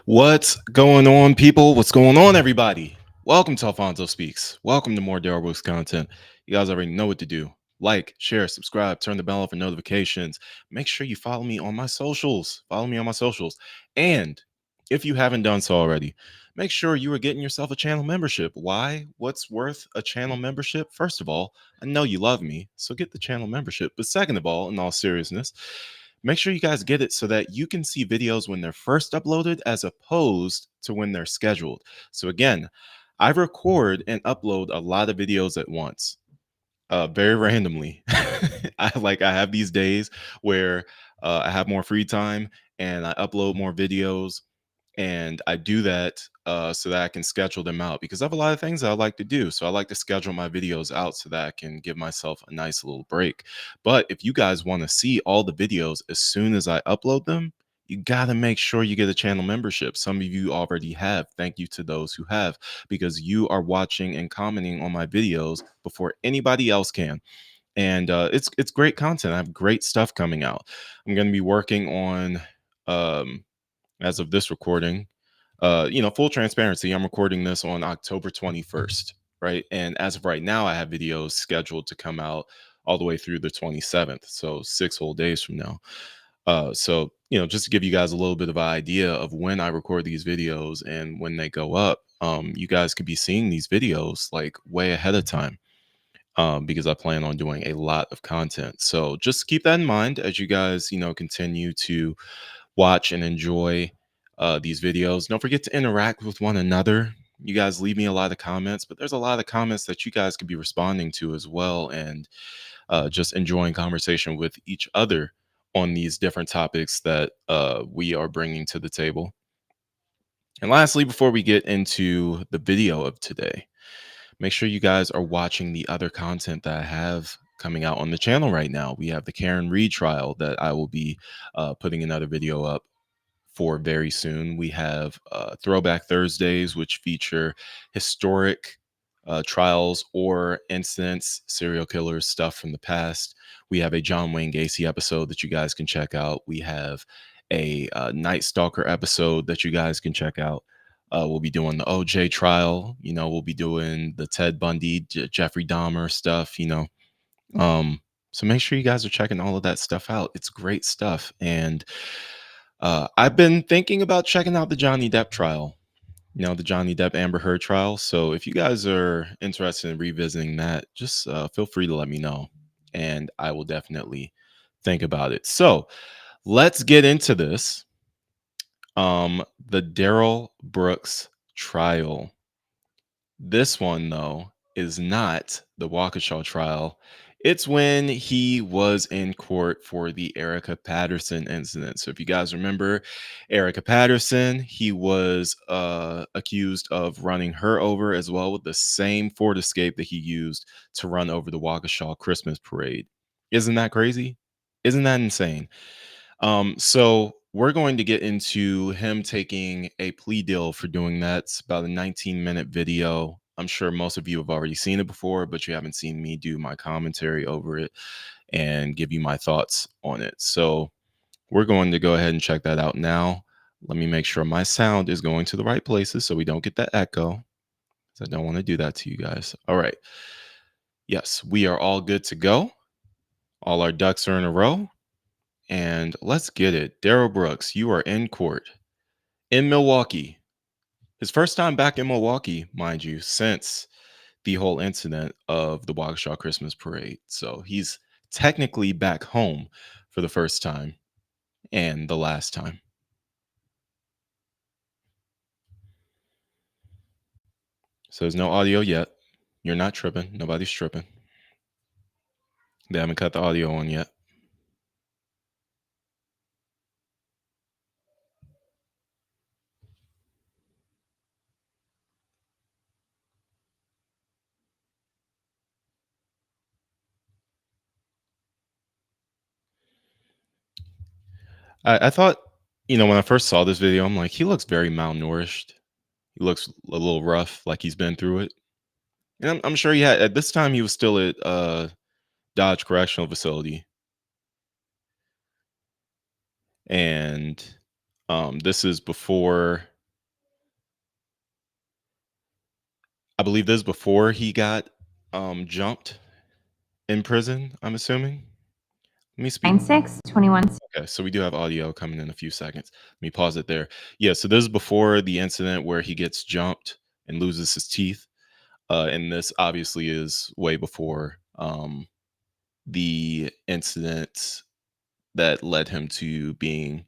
What's going on, people? What's going on, everybody? Welcome to Alphonso Speaks. Welcome to more Darrell Brooks content. You guys already know what to do. Like, share, subscribe, turn the bell on for notifications. Make sure you follow me on my socials. Follow me on my socials. And if you haven't done so already, make sure you are getting yourself a channel membership. Why? What's worth a channel membership? First of all, I know you love me, so get the channel membership. But second of all, in all seriousness, make sure you guys get it so that you can see videos when they're first uploaded as opposed to when they're scheduled. So again, I record and upload a lot of videos at once, very randomly. I have these days where I have more free time and I upload more videos, and I do that so that I can schedule them out because I have a lot of things that I like to do. So I like to schedule my videos out so that I can give myself a nice little break. But if you guys want to see all the videos as soon as I upload them, you got to make sure you get a channel membership. Some of you already have. Thank you to those who have, because you are watching and commenting on my videos before anybody else can. And it's great content. I have great stuff coming out. I'm going to be working on um, as of this recording, full transparency, I'm recording this on October 21st, right? And as of right now, I have videos scheduled to come out all the way through the 27th, so 6 whole days from now. Just to give you guys a little bit of an idea of when I record these videos and when they go up, you guys could be seeing these videos like way ahead of time, because I plan on doing a lot of content. So just keep that in mind as you guys, continue to watch and enjoy these videos. Don't forget to interact with one another. You guys leave me a lot of comments, but there's a lot of comments that you guys could be responding to as well, and just enjoying conversation with each other on these different topics that we are bringing to the table. And lastly, before we get into the video of today, make sure you guys are watching the other content that I have coming out on the channel right now. We have the Karen Reed trial that I will be putting another video up for very soon. We have Throwback Thursdays, which feature historic trials or incidents, serial killers, stuff from the past. We have a John Wayne Gacy episode that you guys can check out. We have a Night Stalker episode that you guys can check out. We'll be doing the OJ trial. We'll be doing the Ted Bundy, Jeffrey Dahmer stuff. Um, so make sure you guys are checking all of that stuff out. It's great stuff. And I've been thinking about checking out the Johnny Depp trial, the Johnny Depp Amber Heard trial. So if you guys are interested in revisiting that, just feel free to let me know, and I will definitely think about it. So let's get into this. The Darrell Brooks trial. This one, though, is not the Waukesha trial. It's when he was in court for the Erica Patterson incident. So if you guys remember Erica Patterson, he was accused of running her over as well with the same Ford Escape that he used to run over the Waukesha Christmas Parade. Isn't that crazy? Isn't that insane? So we're going to get into him taking a plea deal for doing that. It's about a 19-minute video. I'm sure most of you have already seen it before, but you haven't seen me do my commentary over it and give you my thoughts on it. So we're going to go ahead and check that out now. Let me make sure my sound is going to the right places so we don't get that echo, because I don't want to do that to you guys. All right. Yes, we are all good to go. All our ducks are in a row. And let's get it. Darrell Brooks, you are in court in Milwaukee. His first time back in Milwaukee, mind you, since the whole incident of the Waukesha Christmas Parade. So he's technically back home for the first time and the last time. So there's no audio yet. You're not tripping. Nobody's tripping. They haven't cut the audio on yet. I thought, when I first saw this video, I'm like, he looks very malnourished. He looks a little rough, like he's been through it. And I'm sure he had, at this time, he was still at Dodge Correctional Facility. And this is before I believe this is before he got jumped in prison, I'm assuming. Let me speak. 9621. Okay, so we do have audio coming in a few seconds. Let me pause it there. Yeah, so this is before the incident where he gets jumped and loses his teeth. And this obviously is way before the incident that led him to being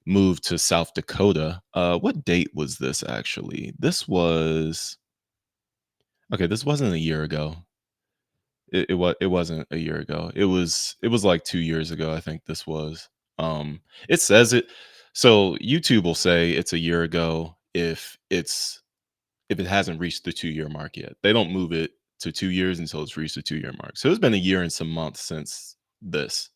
moved to South Dakota. What date was this actually? This was okay, this wasn't a year ago. It wasn't a year ago. It was like 2 years ago, I think this was. It says it so YouTube will say it's a year ago if it hasn't reached the 2-year mark yet. They don't move it to 2 years until it's reached the 2-year mark. So it's been a year and some months since this.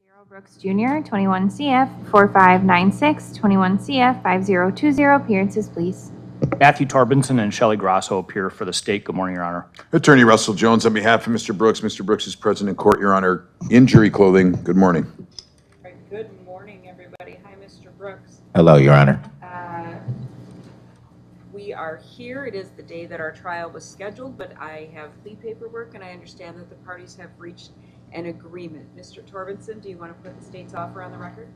Darrell Brooks Jr., 21 CF 4596, 21 CF 5020. Appearances, please. Matthew Torbenson and Shelley Grosso appear for the state. Good morning, Your Honor. Attorney Russell Jones, on behalf of Mr. Brooks. Mr. Brooks is present in court, Your Honor. Injury clothing, good morning. Right, good morning, everybody. Hi, Mr. Brooks. Hello, Your Honor. We are here. It is the day that our trial was scheduled, but I have plea paperwork, and I understand that the parties have reached an agreement. Mr. Torbenson, do you want to put the state's offer on the record?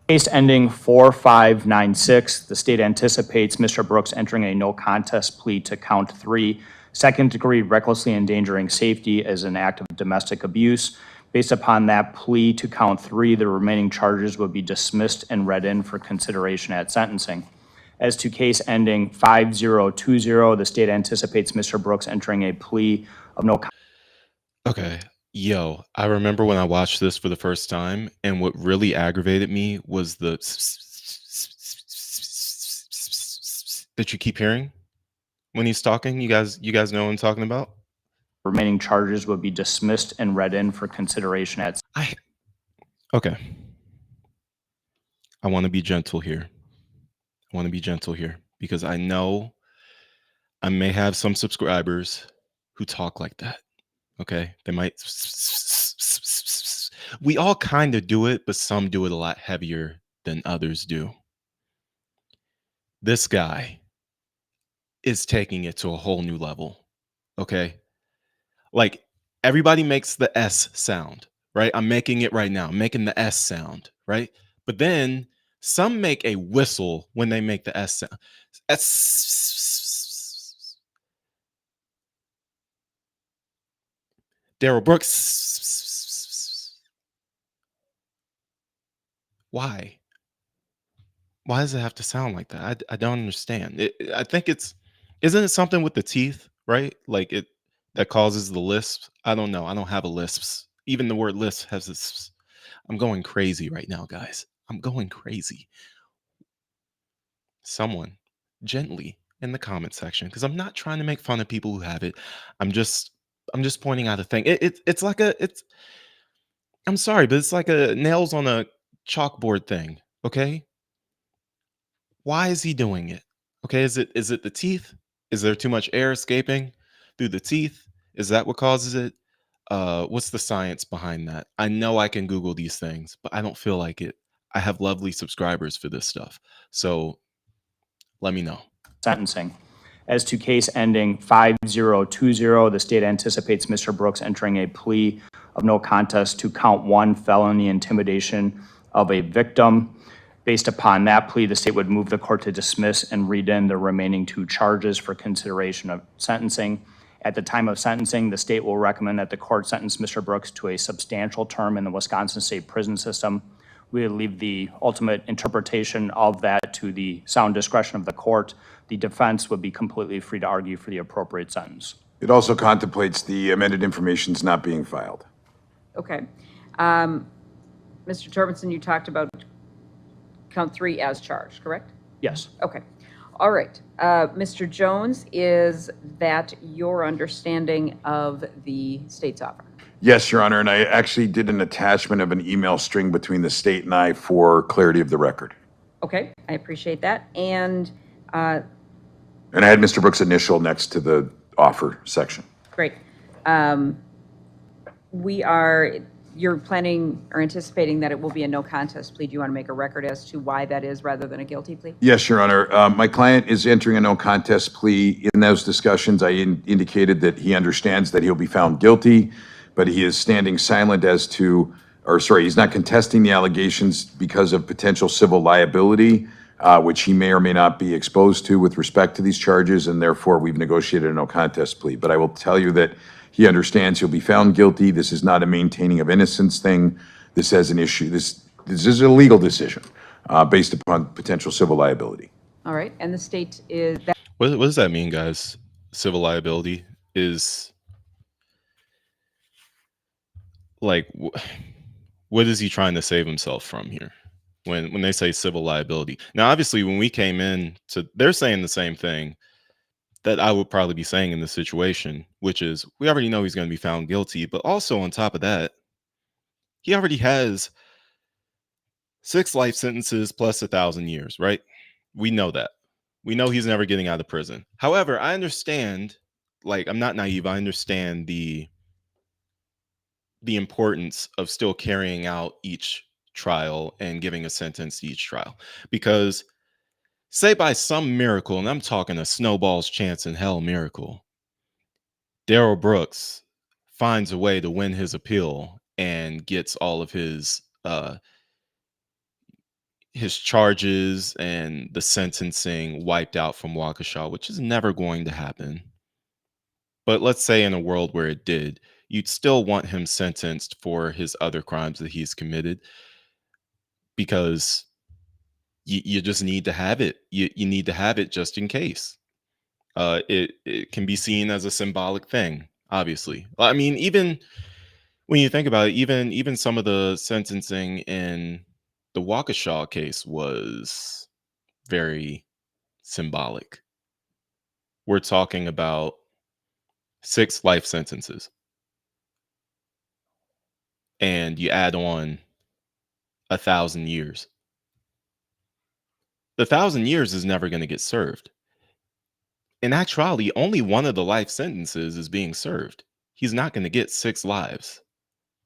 Case ending 4596. The state anticipates Mr. Brooks entering a no contest plea to count 3, second-degree recklessly endangering safety as an act of domestic abuse. Based upon that plea to count 3, the remaining charges would be dismissed and read in for consideration at sentencing. As to case ending 5020, the state anticipates Mr. Brooks entering a plea of no contest. Okay. Yo, I remember when I watched this for the first time, and what really aggravated me was the that you keep hearing when he's talking. You guys know what I'm talking about? Remaining charges would be dismissed and read in for consideration at. Okay. I want to be gentle here. Because I know I may have some subscribers who talk like that. Okay, they might. We all kind of do it, but some do it a lot heavier than others do. This guy is taking it to a whole new level. Okay, like everybody makes the S sound, right? I'm making it right now. I'm making the S sound, right? But then some make a whistle when they make the S sound. S. Darrell Brooks. Why? Why does it have to sound like that? I don't understand. I think isn't it something with the teeth, right? Like it that causes the lisp. I don't know. I don't have a lisp. Even the word lisp has this. I'm going crazy right now, guys. I'm going crazy. Someone gently in the comment section, because I'm not trying to make fun of people who have it. I'm just pointing out a thing. It's like it's. I'm sorry, but it's like a nails on a chalkboard thing. Okay. Why is he doing it? Okay, is it the teeth? Is there too much air escaping through the teeth? Is that what causes it? What's the science behind that? I know I can Google these things, but I don't feel like it. I have lovely subscribers for this stuff. So let me know. Sentencing. As to case ending 5020, the state anticipates Mr. Brooks entering a plea of no contest to count 1, felony intimidation of a victim. Based upon that plea, the state would move the court to dismiss and read in the remaining 2 charges for consideration of sentencing. At the time of sentencing, the state will recommend that the court sentence Mr. Brooks to a substantial term in the Wisconsin State Prison System. We would leave the ultimate interpretation of that to the sound discretion of the court. The defense would be completely free to argue for the appropriate sentence. It also contemplates the amended information's not being filed. Okay. Mr. Torbenson, you talked about count 3 as charged, correct? Yes. Okay. All right. Mr. Jones, is that your understanding of the state's offer? Yes, Your Honor, and I actually did an attachment of an email string between the state and I for clarity of the record. Okay, I appreciate that. And I had Mr. Brooks' initial next to the offer section. great. you're planning or anticipating that it will be a no contest plea. Do you want to make a record as to why that is rather than a guilty plea? Yes, Your Honor. My client is entering a no contest plea. In those discussions, I indicated that he understands that he'll be found guilty, but he is standing silent as to, or sorry, he's not contesting the allegations because of potential civil liability, which he may or may not be exposed to with respect to these charges, and therefore we've negotiated a no contest plea. But I will tell you that he understands he'll be found guilty. This is not a maintaining of innocence thing. This has an issue. This is a legal decision based upon potential civil liability. All right, and the state is that. What does that mean, guys? Civil liability is like, what is he trying to save himself from here? When they say civil liability. Now, obviously, when we came in to, they're saying the same thing that I would probably be saying in this situation, which is we already know he's going to be found guilty, but also on top of that, he already has 6 life sentences plus 1,000 years, right? We know that. We know he's never getting out of prison. However, I understand, like, I'm not naive. I understand the importance of still carrying out each trial and giving a sentence to each trial. Because say by some miracle, and I'm talking a snowball's chance in hell miracle, Darrell Brooks finds a way to win his appeal and gets all of his charges and the sentencing wiped out from Waukesha, which is never going to happen. But let's say in a world where it did, you'd still want him sentenced for his other crimes that he's committed because you just need to have it. You need to have it just in case. It can be seen as a symbolic thing, obviously. I mean, even when you think about it, even some of the sentencing in the Waukesha case was very symbolic. We're talking about 6 life sentences. And you add on 1,000 years. The 1,000 years is never going to get served. In actuality, only one of the life sentences is being served. He's not going to get 6 lives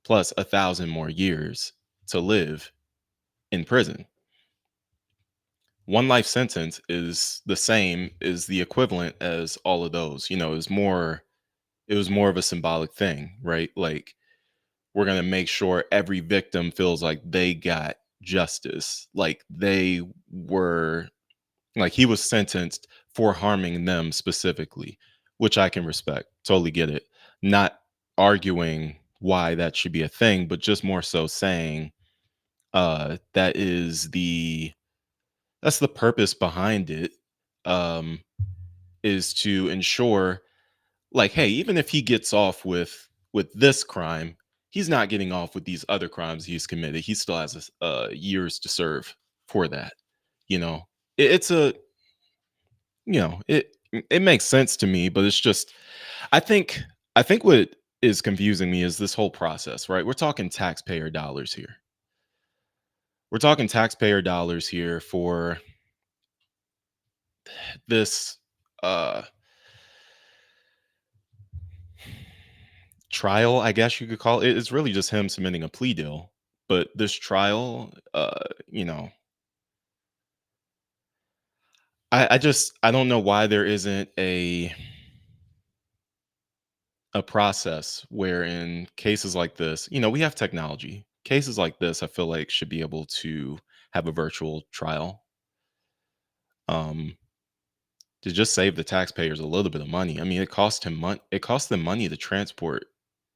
plus 1,000 more years to live in prison. One life sentence is the same, is the equivalent as all of those. You know, it was more of a symbolic thing, right? Like, we're going to make sure every victim feels like they got justice, like they were, like he was sentenced for harming them specifically, which I can respect. Totally get it. Not arguing why that should be a thing, but just more so saying that is that's the purpose behind it, um is to ensure, like, hey, even if he gets off with this crime, he's not getting off with these other crimes he's committed. He still has years to serve for that. You know, it's a, you know, it makes sense to me, but it's just, I think what is confusing me is this whole process, right? We're talking taxpayer dollars here. We're talking taxpayer dollars here for this trial, I guess you could call it. It's really just him submitting a plea deal. But this trial, you know, I don't know why there isn't a process where in cases like this, you know, we have technology. Cases like this, I feel like should be able to have a virtual trial. To just save the taxpayers a little bit of money. I mean, it cost him money. It cost them money to transport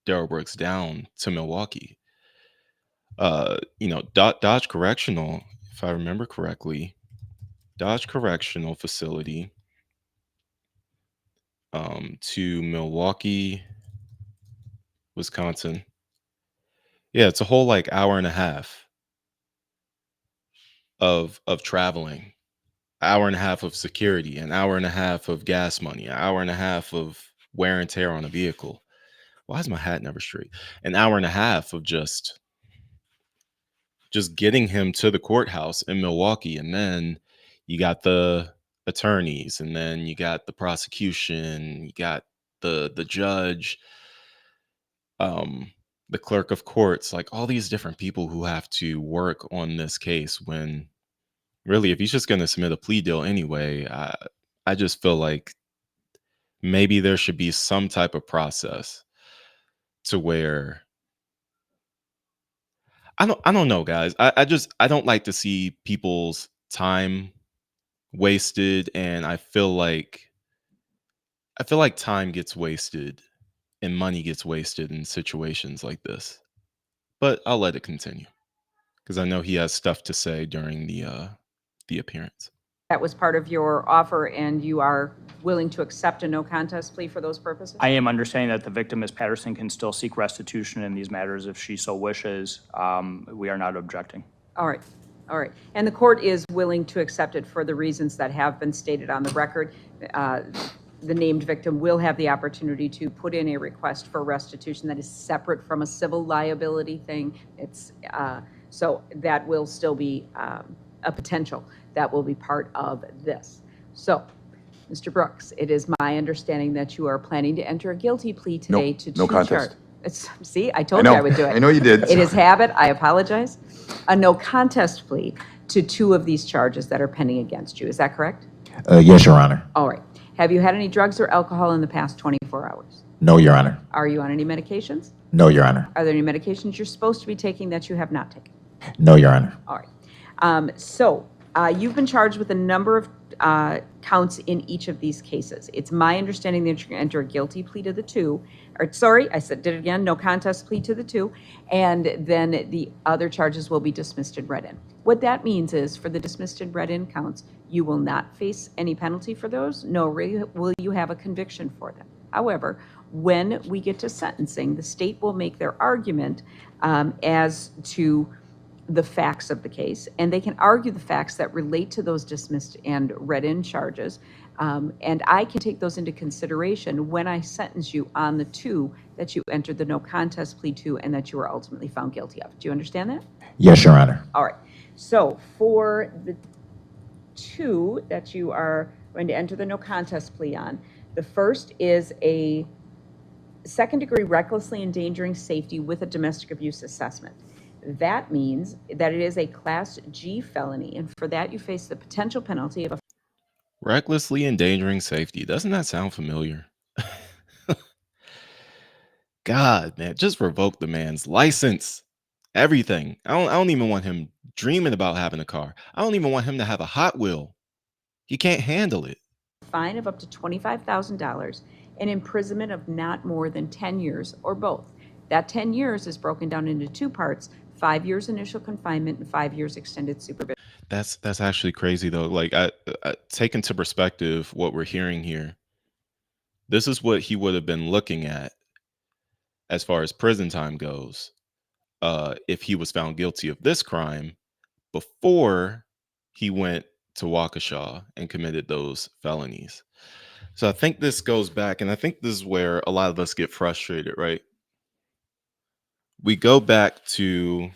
Darrell Brooks down to Milwaukee. You know, Dodge Correctional, if I remember correctly, Dodge Correctional Facility to Milwaukee, Wisconsin. Yeah, it's a whole like hour and a half of traveling, hour and a half of security, an hour and a half of gas money, an hour and a half of wear and tear on a vehicle. Why is my hat never straight? An hour and a half of just getting him to the courthouse in Milwaukee, and then you got the attorneys, and then you got the prosecution, you got the judge. the clerk of courts, like all these different people who have to work on this case when really, if he's just going to submit a plea deal anyway, I just feel like maybe there should be some type of process to where I don't know, guys. I don't like to see people's time wasted, and I feel like time gets wasted and money gets wasted in situations like this. But I'll let it continue because I know he has stuff to say during the appearance. That was part of your offer, and you are willing to accept a no contest plea for those purposes? I am understanding that the victim, Ms. Patterson, can still seek restitution in these matters if she so wishes. We are not objecting. All right, all right. And the court is willing to accept it for the reasons that have been stated on the record. The named victim will have the opportunity to put in a request for restitution that is separate from a civil liability thing. It's so that will still be a potential that will be part of this. So, Mr. Brooks, it is my understanding that you are planning to enter a guilty plea today to no two contest. See, I told you I would do it. I know you did. It is habit, I apologize. A no contest plea to two of these charges that are pending against you. Is that correct? Yes, Your Honor. All right. Have you had any drugs or alcohol in the past 24 hours? No, Your Honor. Are you on any medications? No, Your Honor. Are there any medications you're supposed to be taking that you have not taken? No, Your Honor. All right. You've been charged with a number of counts in each of these cases. It's my understanding that you're going to enter a guilty plea to the two, or sorry, did it again, no contest plea to the two, and then the other charges will be dismissed and read in. What that means is for the dismissed and read in counts, you will not face any penalty for those, nor will you have a conviction for them. However, when we get to sentencing, the state will make their argument as to the facts of the case, and they can argue the facts that relate to those dismissed and read-in charges, and I can take those into consideration when I sentence you on the two that you entered the no contest plea to and that you were ultimately found guilty of. Do you understand that? Yes, Your Honor. All right. So for the two that you are going to enter the no contest plea on, the first is a second-degree recklessly endangering safety with a domestic abuse assessment. That means that it is a Class G felony, and for that you face the potential penalty of a Recklessly endangering safety. Doesn't that sound familiar? God, man, just revoke the man's license. Everything. I don't even want him dreaming about having a car. I don't even want him to have a Hot Wheel. He can't handle it. fine of up to $25,000 and imprisonment of not more than 10 years or both. That 10 years is broken down into two parts: 5 years initial confinement and 5 years extended supervision. That's actually crazy though. Like I take into perspective what we're hearing here. This is what he would have been looking at as far as prison time goes, if he was found guilty of this crime before he went to Waukesha and committed those felonies. So I think this goes back, and I think this is where a lot of us get frustrated, right? We go back to,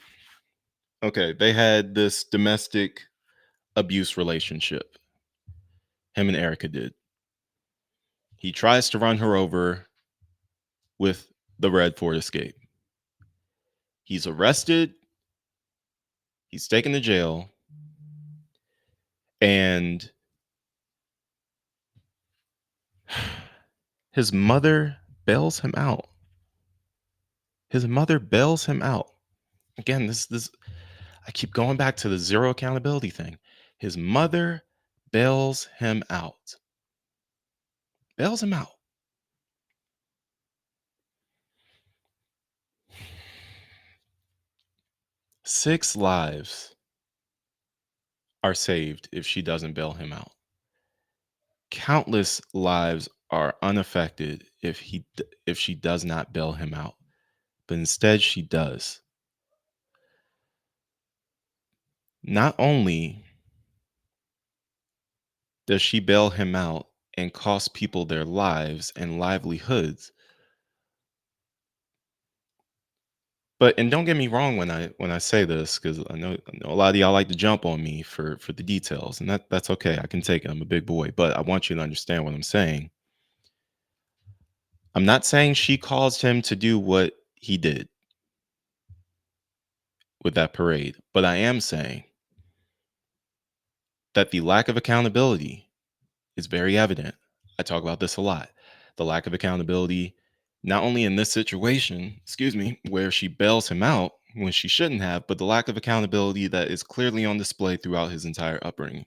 okay, they had this domestic abuse relationship. Him and Erica did. He tries to run her over with the red Ford Escape. He's arrested. He's taken to jail. And his mother bails him out. His mother bails him out. Again, this I keep going back to the zero accountability thing. His mother bails him out. Bails him out. Six lives are saved if she doesn't bail him out. Countless lives are unaffected if she does not bail him out. But instead she does. Not only does she bail him out and cost people their lives and livelihoods, but, and don't get me wrong when I say this, because I know a lot of y'all like to jump on me for the details, and that's okay. I can take it. I'm a big boy, but I want you to understand what I'm saying. I'm not saying she caused him to do what he did. with that parade. But I am saying that the lack of accountability is very evident. I talk about this a lot. The lack of accountability, not only in this situation, where she bails him out when she shouldn't have, but the lack of accountability that is clearly on display throughout his entire upbringing.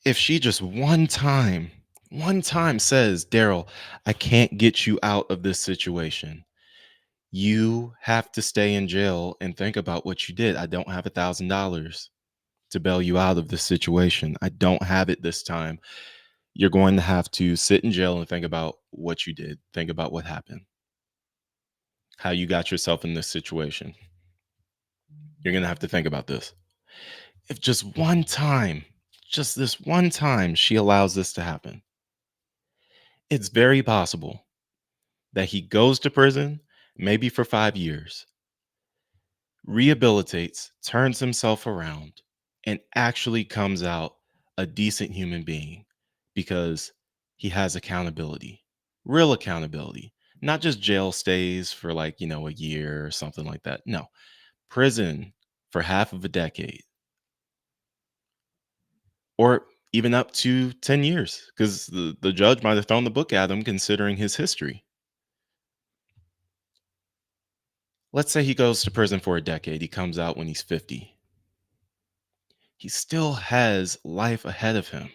If she just one time says, Darrell, I can't get you out of this situation. You have to stay in jail and think about what you did. I don't have $1,000 to bail you out of this situation. I don't have it this time. You're going to have to sit in jail and think about what you did. Think about what happened, how you got yourself in this situation. You're going to have to think about this. If just this one time, she allows this to happen, it's very possible that he goes to prison, maybe for 5 years, rehabilitates, turns himself around, and actually comes out a decent human being because he has accountability, real accountability, not just jail stays for a year or something like that. No, prison for half of a decade or even up to 10 years because the judge might have thrown the book at him considering his history. Let's say he goes to prison for a decade. He comes out when he's 50. He still has life ahead of him.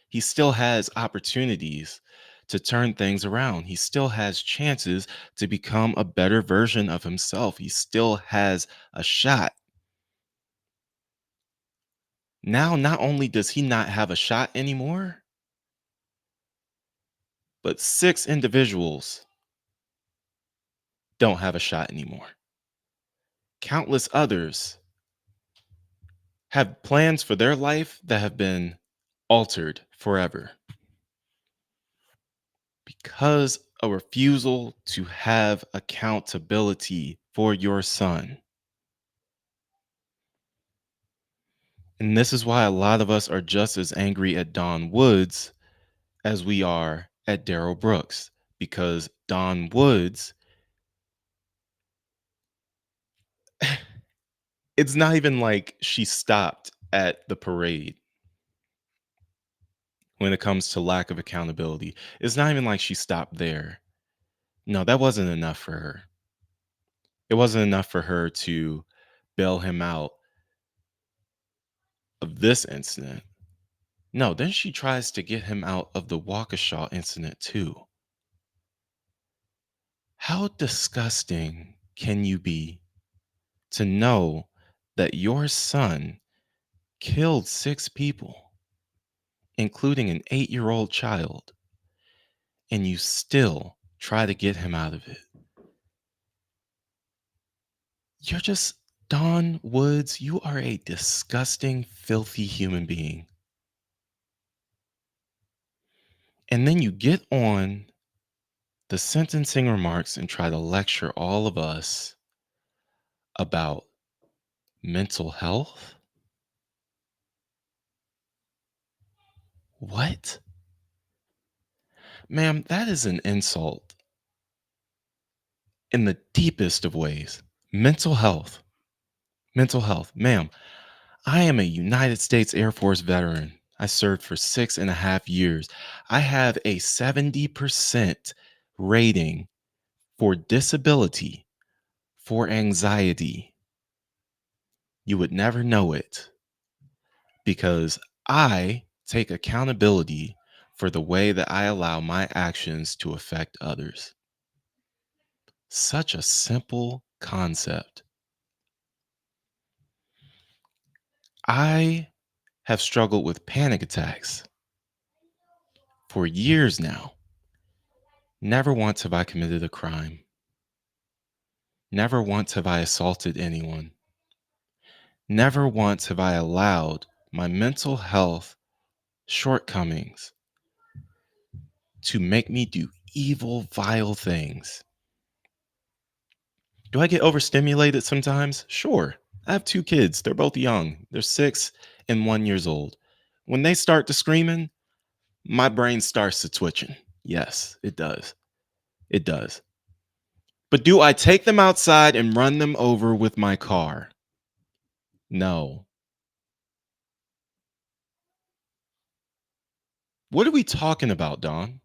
He still has opportunities to turn things around. He still has chances to become a better version of himself. He still has a shot. Now, not only does he not have a shot anymore, but 6 individuals don't have a shot anymore. Countless others have plans for their life that have been altered forever because a refusal to have accountability for your son. And this is why a lot of us are just as angry at Don Woods as we are at Darrell Brooks, because Don Woods, it's not even like she stopped at the parade when it comes to lack of accountability. It's not even like she stopped there. No, that wasn't enough for her. It wasn't enough for her to bail him out of this incident. No, then she tries to get him out of the Waukesha incident too. How disgusting can you be to know that your son killed 6 people, including an 8-year-old child, and you still try to get him out of it? You're just, Don Woods, you are a disgusting, filthy human being. And then you get on the sentencing remarks and try to lecture all of us about mental health? What? Ma'am, that is an insult in the deepest of ways. Mental health. Mental health. Ma'am, I am a United States Air Force veteran. I served for 6.5 years. I have a 70% rating for disability, for anxiety. You would never know it because I take accountability for the way that I allow my actions to affect others. Such a simple concept. I have struggled with panic attacks for years now. Never once have I committed a crime. Never once have I assaulted anyone. Never once have I allowed my mental health shortcomings to make me do evil, vile things. Do I get overstimulated sometimes? Sure. I have 2 kids. They're both young. They're 6 and 1 years old. When they start to screaming, my brain starts to twitching. Yes, it does. It does. But do I take them outside and run them over with my car? No. What are we talking about, Don?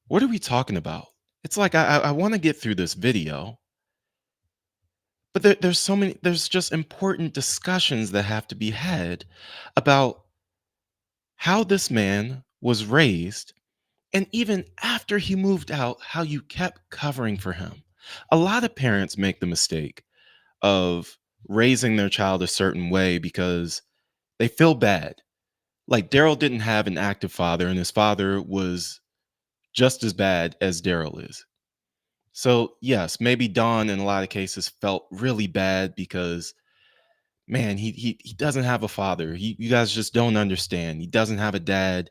What are we talking about? It's like I want to get through this video, but there's just important discussions that have to be had about how this man was raised, and even after he moved out, how you kept covering for him. A lot of parents make the mistake of raising their child a certain way because they feel bad. Like Darrell didn't have an active father, and his father was just as bad as Darrell is. So, yes, maybe Don in a lot of cases felt really bad because man, he doesn't have a father. You guys just don't understand. He doesn't have a dad,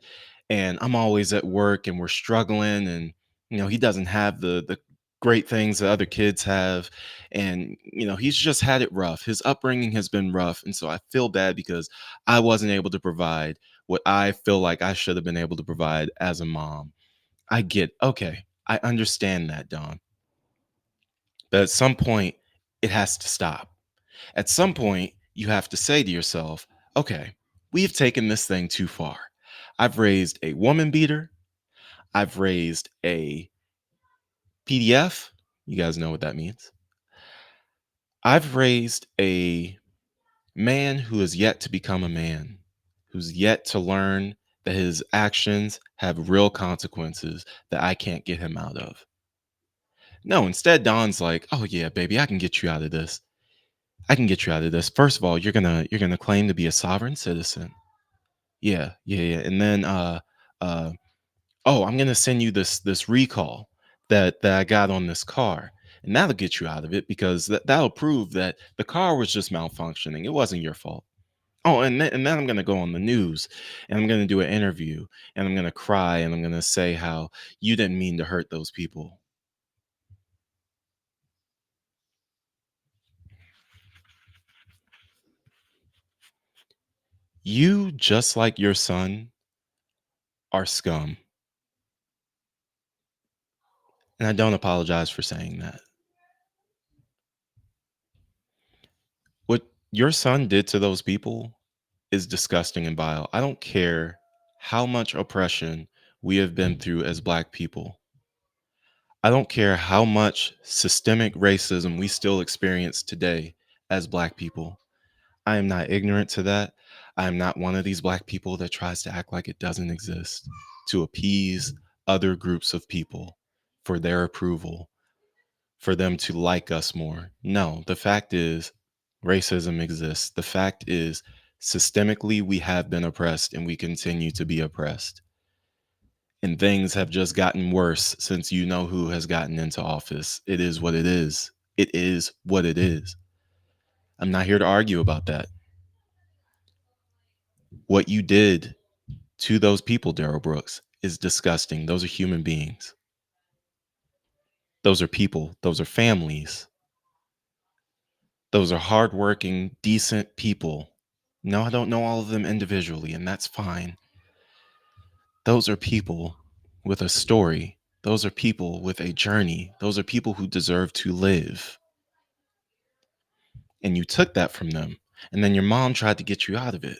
and I'm always at work and we're struggling, and he doesn't have the great things that other kids have, and he's just had it rough. His upbringing has been rough, and so I feel bad because I wasn't able to provide what I feel like I should have been able to provide as a mom. Okay, I understand that, Don. But at some point, it has to stop. At some point, you have to say to yourself, okay, we've taken this thing too far. I've raised a woman beater. I've raised a PDF. You guys know what that means. I've raised a man who is yet to become a man, who's yet to learn that his actions have real consequences that I can't get him out of. No, instead, Don's like, oh yeah, baby, I can get you out of this. I can get you out of this. First of all, you're gonna claim to be a sovereign citizen. Yeah, yeah, yeah. And then uh oh, I'm gonna send you this recall that I got on this car. And that'll get you out of it because that'll prove that the car was just malfunctioning. It wasn't your fault. Oh, and then I'm gonna go on the news and I'm gonna do an interview and I'm gonna cry and I'm gonna say how you didn't mean to hurt those people. You, just like your son, are scum. And I don't apologize for saying that. What your son did to those people is disgusting and vile. I don't care how much oppression we have been through as Black people. I don't care how much systemic racism we still experience today as Black people. I am not ignorant to that. I am not one of these Black people that tries to act like it doesn't exist to appease other groups of people for their approval, for them to like us more. No, the fact is, racism exists. The fact is, systemically, we have been oppressed and we continue to be oppressed. And things have just gotten worse since you know who has gotten into office. It is what it is. It is what it is. I'm not here to argue about that. What you did to those people, Darrell Brooks, is disgusting. Those are human beings. Those are people. Those are families. Those are hardworking, decent people. No, I don't know all of them individually, and that's fine. Those are people with a story. Those are people with a journey. Those are people who deserve to live. And you took that from them. And then your mom tried to get you out of it.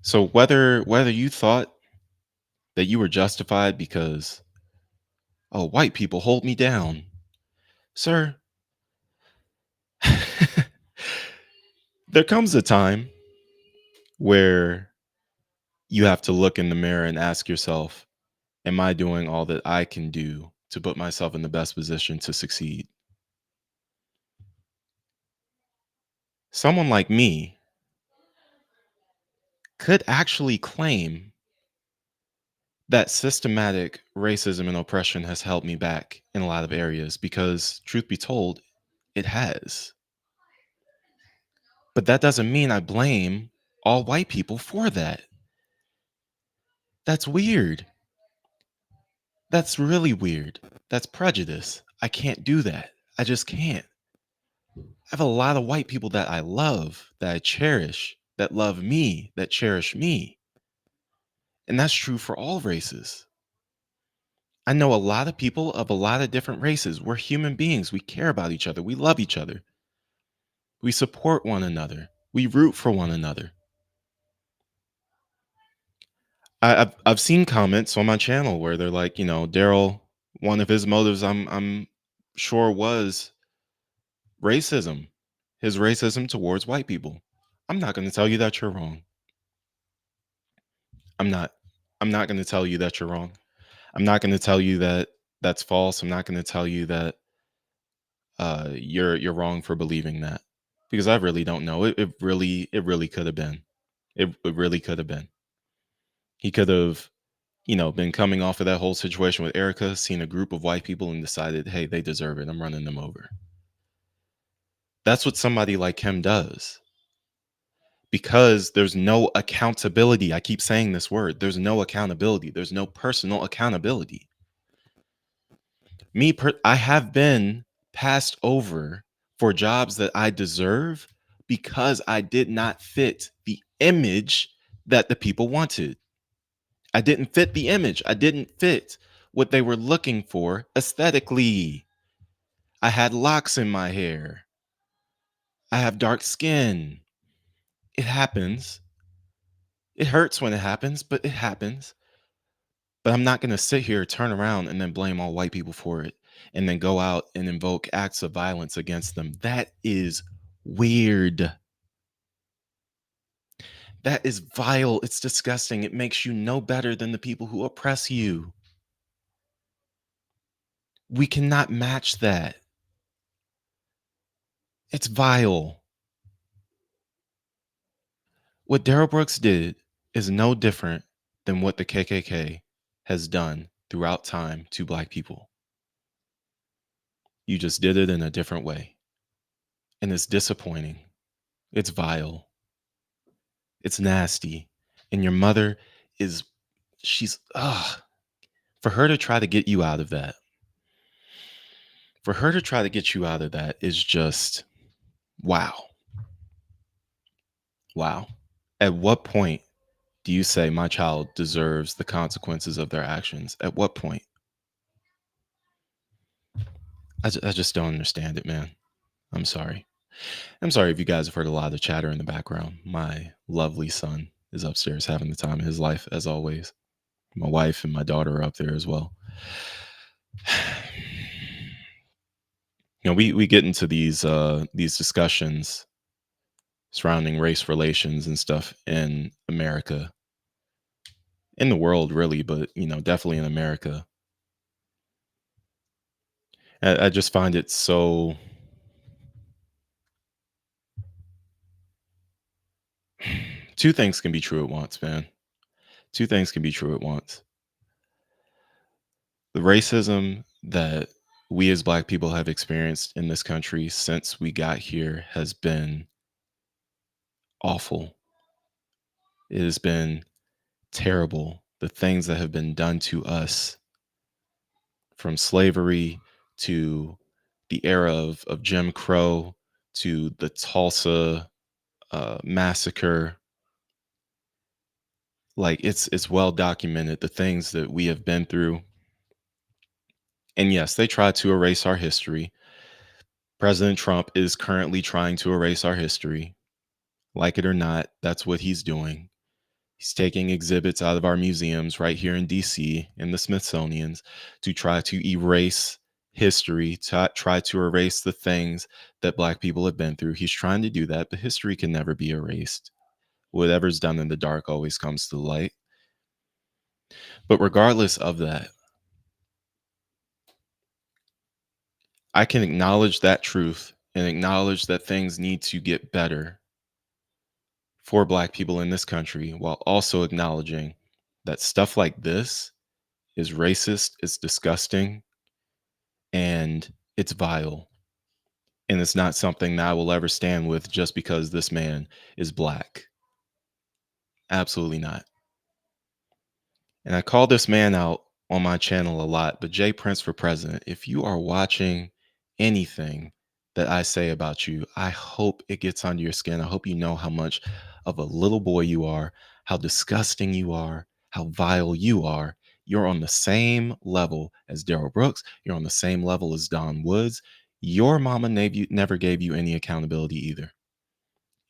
So whether you thought that you were justified because, oh, white people hold me down, sir, there comes a time where you have to look in the mirror and ask yourself, am I doing all that I can do to put myself in the best position to succeed? Someone like me could actually claim that systematic racism and oppression has held me back in a lot of areas because, truth be told, it has. But that doesn't mean I blame all white people for that. That's weird. That's really weird. That's prejudice. I can't do that. I just can't. I have a lot of white people that I love, that I cherish, that love me, that cherish me. And that's true for all races. I know a lot of people of a lot of different races. We're human beings. We care about each other. We love each other. We support one another. We root for one another. I've seen comments on my channel where they're like, Darrell, one of his motives, I'm sure, was racism, his racism towards white people. I'm not going to tell you that you're wrong. I'm not. I'm not going to tell you that you're wrong. I'm not going to tell you that that's false. I'm not going to tell you that you're wrong for believing that, because I really don't know. It really could have been. It really could have been. He could have, been coming off of that whole situation with Erica, seen a group of white people and decided, hey, they deserve it. I'm running them over. That's what somebody like him does. Because there's no accountability. I keep saying this word. There's no accountability. There's no personal accountability. I have been passed over for jobs that I deserve because I did not fit the image that the people wanted. I didn't fit the image. I didn't fit what they were looking for aesthetically. I had locks in my hair. I have dark skin. It happens. It hurts when it happens, but it happens. But I'm not going to sit here, turn around, and then blame all white people for it, and then go out and invoke acts of violence against them. That is weird. That is vile. It's disgusting. It makes you no better than the people who oppress you. We cannot match that. It's vile. What Darrell Brooks did is no different than what the KKK has done throughout time to Black people. You just did it in a different way. And it's disappointing. It's vile. It's nasty. And your mother for her to try to get you out of that. For her to try to get you out of that is just, wow. Wow. At what point do you say my child deserves the consequences of their actions? At what point? I just don't understand it, man. I'm sorry. I'm sorry if you guys have heard a lot of chatter in the background. My lovely son is upstairs having the time of his life, as always. My wife and my daughter are up there as well. We get into these discussions surrounding race relations and stuff in America, in the world, really, but definitely in America. I just find it so. Two things can be true at once, man. Two things can be true at once. The racism that we as Black people have experienced in this country since we got here has been awful. It has been terrible. The things that have been done to us, from slavery to the era of Jim Crow to the Tulsa massacre. Like, it's well documented, the things that we have been through. And yes, they try to erase our history. President Trump is currently trying to erase our history. Like it or not, that's what he's doing. He's taking exhibits out of our museums right here in DC, in the Smithsonian's, to try to erase history, to try to erase the things that Black people have been through. He's trying to do that, but history can never be erased. Whatever's done in the dark always comes to the light. But regardless of that, I can acknowledge that truth and acknowledge that things need to get better for Black people in this country, while also acknowledging that stuff like this is racist, it's disgusting, and it's vile. And it's not something that I will ever stand with just because this man is Black. Absolutely not. And I call this man out on my channel a lot, but Jay Prince for president, if you are watching anything that I say about you, I hope it gets under your skin. I hope you know how much of a little boy you are, how disgusting you are, how vile you are. You're on the same level as Darrell Brooks. You're on the same level as Don Woods. Your mama never gave you any accountability either.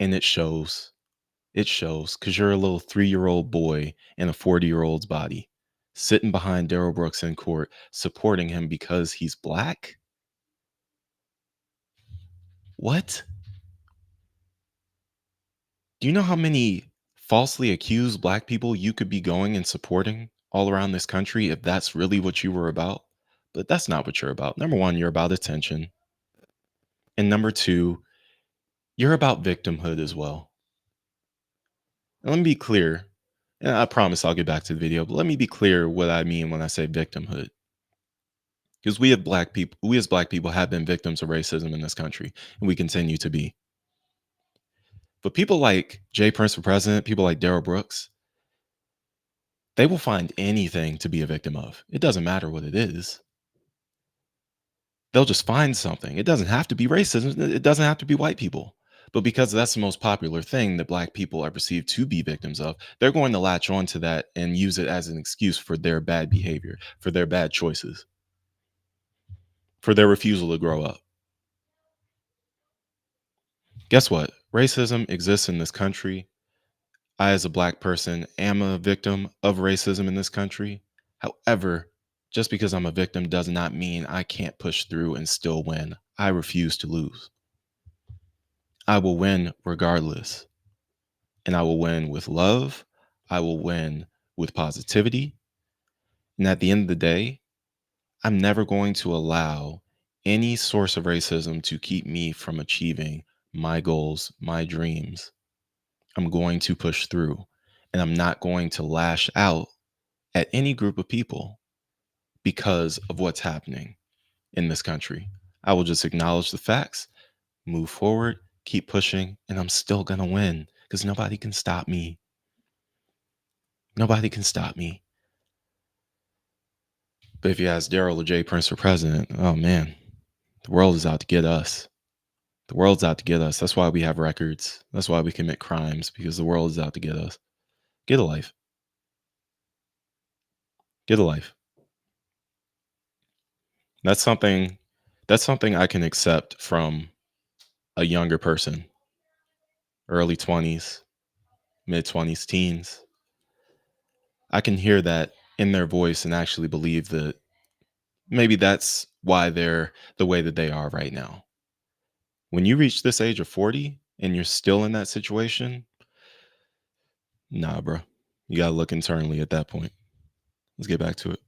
And it shows. It shows because you're a little 3-year-old boy in a 40-year-old's body, sitting behind Darrell Brooks in court, supporting him because he's black. What? Do you know how many falsely accused black people you could be going and supporting all around this country if that's really what you were about? But that's not what you're about. Number one, you're about attention. And number two, you're about victimhood as well. And let me be clear. And I promise I'll get back to the video, but let me be clear what I mean when I say victimhood. Because we as black people have been victims of racism in this country, and we continue to be. But people like Jay Prince for president, people like Darrell Brooks, they will find anything to be a victim of. It doesn't matter what it is. They'll just find something. It doesn't have to be racism. It doesn't have to be white people. But because that's the most popular thing that black people are perceived to be victims of, they're going to latch on to that and use it as an excuse for their bad behavior, for their bad choices, for their refusal to grow up. Guess what? Racism exists in this country. I, as a black person, am a victim of racism in this country. However, just because I'm a victim does not mean I can't push through and still win. I refuse to lose. I will win regardless. And I will win with love. I will win with positivity. And at the end of the day, I'm never going to allow any source of racism to keep me from achieving my goals, my dreams. I'm going to push through, and I'm not going to lash out at any group of people because of what's happening in this country. I will just acknowledge the facts, move forward, keep pushing, and I'm still going to win because nobody can stop me. Nobody can stop me. But if you ask Darrell or Jay Prince for president, oh man, the world is out to get us. The world's out to get us. That's why we have records. That's why we commit crimes, because the world is out to get us. Get a life. Get a life. That's something I can accept from a younger person. Early 20s, mid 20s, teens. I can hear that in their voice and actually believe that maybe that's why they're the way that they are right now. When you reach this age of 40 and you're still in that situation, nah, bro. You got to look internally at that point. Let's get back to it.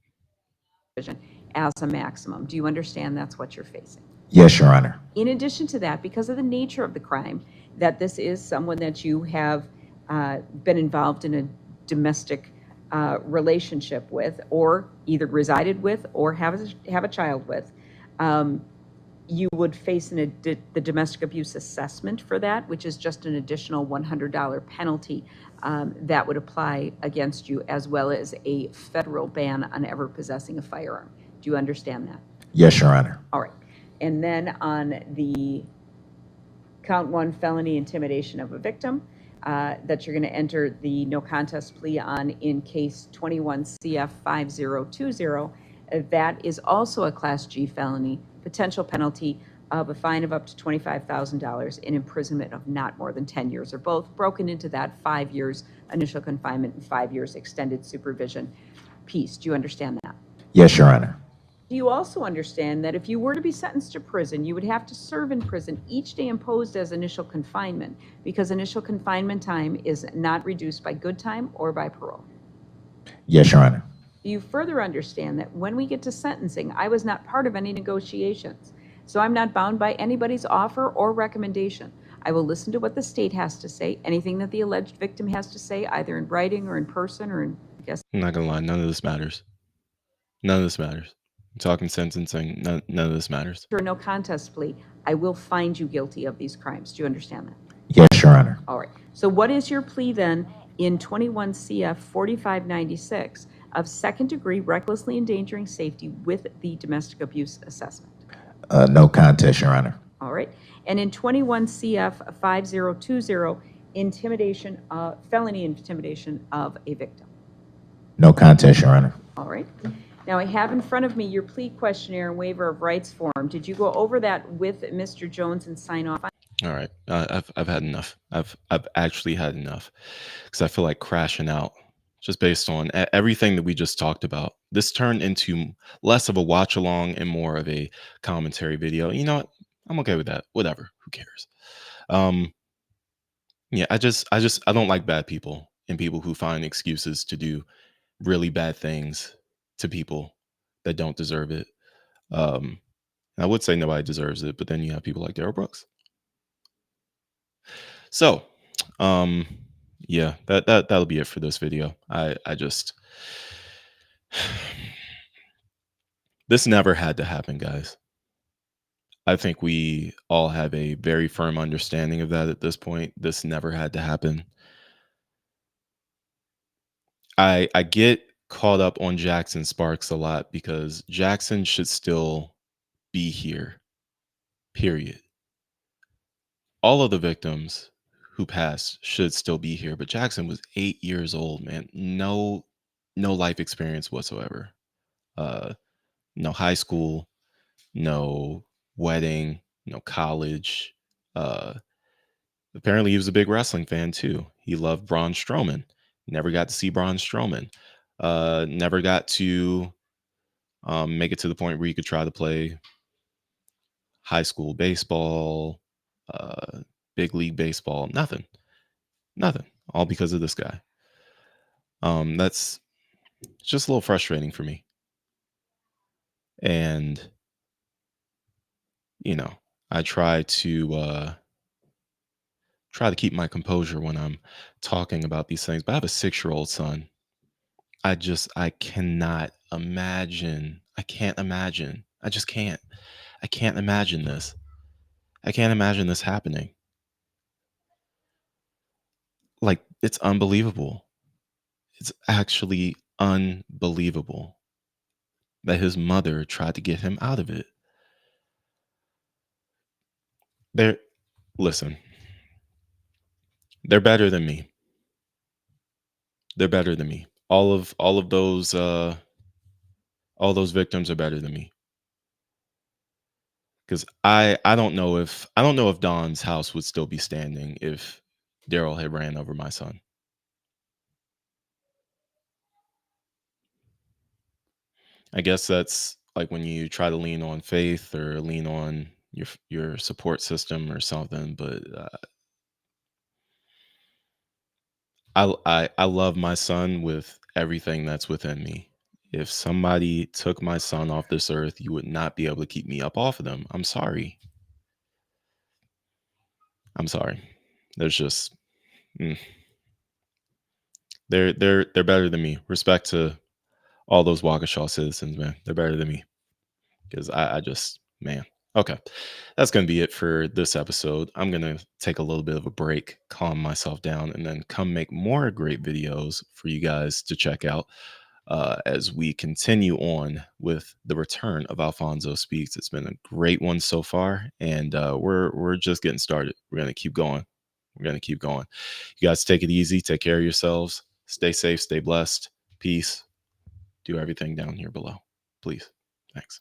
As a maximum. Do you understand that's what you're facing? Yes, Your Honor. In addition to that, because of the nature of the crime, that this is someone that you have been involved in a domestic relationship with, or either resided with, or have a child with, you would face the domestic abuse assessment for that, which is just an additional $100 penalty that would apply against you, as well as a federal ban on ever possessing a firearm. Do you understand that? Yes, Your Honor. All right. And then on the count 1 felony intimidation of a victim, that you're going to enter the no contest plea on in case 21 CF 5020. That is also a Class G felony, potential penalty of a fine of up to $25,000 and imprisonment of not more than 10 years, or both, broken into that 5 years initial confinement and 5 years extended supervision piece. Do you understand that? Yes, Your Honor. Do you also understand that if you were to be sentenced to prison, you would have to serve in prison each day imposed as initial confinement, because initial confinement time is not reduced by good time or by parole? Yes, Your Honor. Do you further understand that when we get to sentencing, I was not part of any negotiations, so I'm not bound by anybody's offer or recommendation. I will listen to what the state has to say, anything that the alleged victim has to say, either in writing or in person or in, I guess. I'm not going to lie. None of this matters. None of this matters. I'm talking sentencing. None of this matters. For a no contest plea, I will find you guilty of these crimes. Do you understand that? Yes, Your Honor. All right. So what is your plea then in 21 CF 4596 of second degree recklessly endangering safety with the domestic abuse assessment? No contest, Your Honor. All right. And in 21 CF 5020, intimidation, felony intimidation of a victim? No contest, Your Honor. All right. Now, I have in front of me your plea questionnaire and waiver of rights form. Did you go over that with Mr. Jones and sign off on? All right. I've had enough. I've actually had enough because I feel like crashing out just based on everything that we just talked about. This turned into less of a watch along and more of a commentary video. You know what? I'm okay with that. Whatever. Who cares? Yeah, I don't like bad people and people who find excuses to do really bad things to people that don't deserve it. Um, I would say nobody deserves it, but then you have people like Darrell Brooks. So, um, yeah, that'll be it for this video. I just this never had to happen, guys. I think we all have a very firm understanding of that at this point. This never had to happen. I get caught up on Jackson Sparks a lot because Jackson should still be here. Period. All of the victims who passed should still be here, but Jackson was 8 years old, man. No life experience whatsoever. Uh no high school, no wedding, no college. Uh Apparently he was a big wrestling fan too. He loved Braun Strowman. Never got to see Braun Strowman. Never got to make it to the point where you could try to play high school baseball, uh, big league baseball. Nothing. All because of this guy. That's just a little frustrating for me. And you know, I try to keep my composure when I'm talking about these things. But I have a 6-year-old son. I cannot imagine. I can't imagine. I just can't. I can't imagine this. I can't imagine this happening. Like, it's unbelievable. It's actually unbelievable that his mother tried to get him out of it. They're Listen, they're better than me. They're better than me. All those victims are better than me. Because I don't know if Don's house would still be standing if Darrell had ran over my son. I guess that's like when you try to lean on faith or lean on your support system or something. But I love my son with everything that's within me. If somebody took my son off this earth, you would not be able to keep me up off of them. I'm sorry. I'm sorry. There's just mm, they're better than me. Respect to all those Waukesha citizens, man. They're better than me. Because I just, man. Okay. That's going to be it for this episode. I'm going to take a little bit of a break, calm myself down, and then come make more great videos for you guys to check out as we continue on with the return of Alphonso Speaks. It's been a great one so far, and we're just getting started. We're going to keep going. We're going to keep going. You guys take it easy. Take care of yourselves. Stay safe. Stay blessed. Peace. Do everything down here below. Please. Thanks.